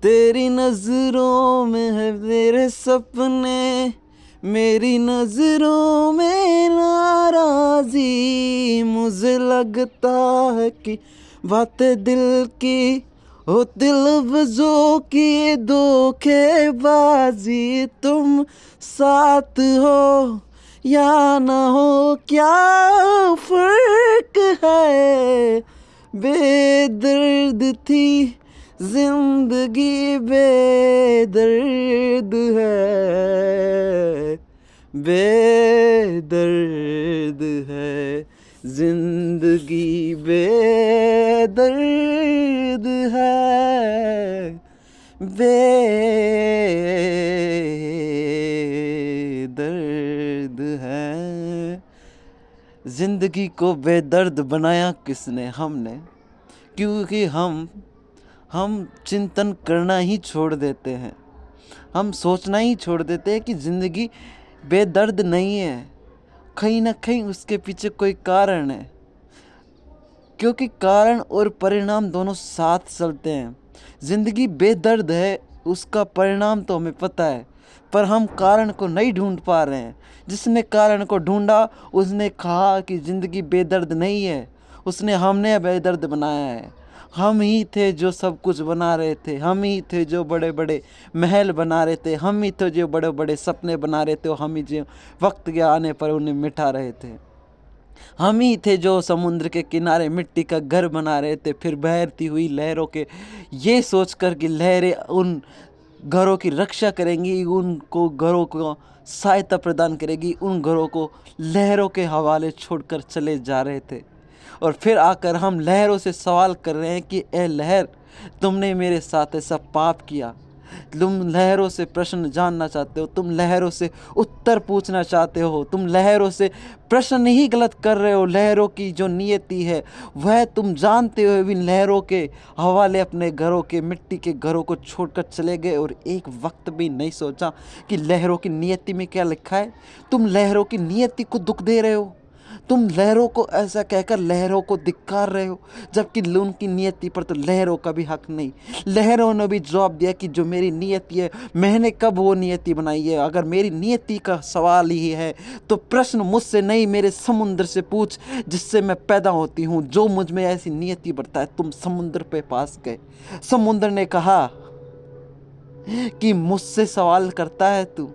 तेरी नजरों में है तेरे सपने, मेरी नजरों में नाराजी। मुझे लगता है कि बातें दिल की ओ दिल बजो की धोखेबाजी। तुम साथ हो या ना हो क्या फर्क है, बेदर्द थी जिंदगी बेदर्द है, बेदर्द है जिंदगी बेदर्द है, बेदर्द है। जिंदगी को बेदर्द बनाया किसने? हमने। क्योंकि हम चिंतन करना ही छोड़ देते हैं, हम सोचना ही छोड़ देते हैं कि ज़िंदगी बेदर्द नहीं है। कहीं ना कहीं उसके पीछे कोई कारण है, क्योंकि कारण और परिणाम दोनों साथ चलते हैं। ज़िंदगी बेदर्द है, उसका परिणाम तो हमें पता है, पर हम कारण को नहीं ढूंढ पा रहे हैं। जिसने कारण को ढूंढा उसने कहा कि ज़िंदगी बेदर्द नहीं है, उसने हमने बेदर्द बनाया है। हम ही थे जो सब कुछ बना रहे थे, हम ही थे जो बड़े बड़े महल बना रहे थे, हम ही थे जो बड़े बड़े सपने बना रहे थे, और हम ही जो वक्त के आने पर उन्हें मिटा रहे थे। हम ही थे जो समुद्र के किनारे मिट्टी का घर बना रहे थे, फिर बहती हुई लहरों के ये सोचकर कि लहरें उन घरों की रक्षा करेंगी, उनको घरों को सहायता प्रदान करेगी, उन घरों को लहरों के हवाले छोड़कर चले जा रहे थे। और फिर आकर हम लहरों से सवाल कर रहे हैं कि ए लहर, तुमने मेरे साथ ऐसा पाप किया। तुम लहरों से प्रश्न जानना चाहते हो, तुम लहरों से उत्तर पूछना चाहते हो, तुम लहरों से प्रश्न नहीं गलत कर रहे हो। लहरों की जो नियति है वह तुम जानते हो भी, लहरों के हवाले अपने घरों के मिट्टी के घरों को छोड़कर चले गए, और एक वक्त भी नहीं सोचा कि लहरों की नियति में क्या लिखा है। तुम लहरों की नियति को दुख दे रहे हो, तुम लहरों को ऐसा कहकर लहरों को धिक्कार रहे हो, जबकि उनकी नियति पर तो लहरों का भी हक नहीं। लहरों ने भी जवाब दिया कि जो मेरी नियति है, मैंने कब वो नियति बनाई है। अगर मेरी नियति का सवाल ही है तो प्रश्न मुझसे नहीं, मेरे समुद्र से पूछ जिससे मैं पैदा होती हूँ, जो मुझ में ऐसी नियति बढ़ता है। तुम समुद्र पे पास गए, समुद्र ने कहा कि मुझसे सवाल करता है तू,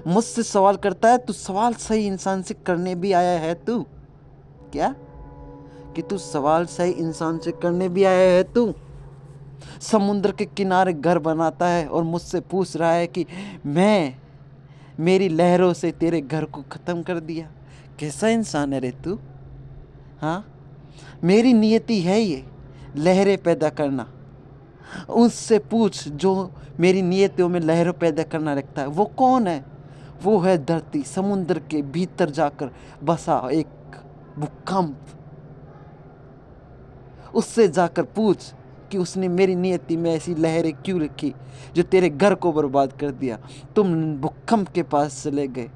मुझसे सवाल करता है तू, सवाल सही इंसान से करने भी आया है तू? क्या कि तू सवाल सही इंसान से करने भी आया है तू? समुद्र के किनारे घर बनाता है और मुझसे पूछ रहा है कि मैं मेरी लहरों से तेरे घर को ख़त्म कर दिया। कैसा इंसान है रे तू? हाँ, मेरी नियति है ये लहरें पैदा करना। उससे पूछ जो मेरी नियतियों में लहरों पैदा करना रखता है, वो कौन है? वो है धरती, समुद्र के भीतर जाकर बसा एक भूकंप। उससे जाकर पूछ कि उसने मेरी नियति में ऐसी लहरें क्यों रखी जो तेरे घर को बर्बाद कर दिया। तुम भूकंप के पास चले गए,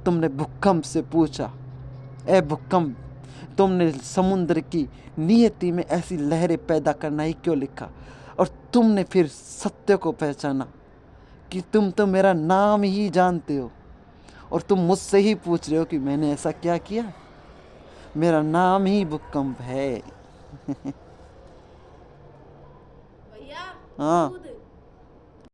तुमने भूकंप से पूछा, ए भूकंप, तुमने समुद्र की नियति में ऐसी लहरें पैदा करना ही क्यों लिखा? और तुमने फिर सत्य को पहचाना कि तुम तो मेरा नाम ही जानते हो, और तुम मुझसे ही पूछ रहे हो कि मैंने ऐसा क्या किया। मेरा नाम ही भूकंप है। भैया हाँ। दूध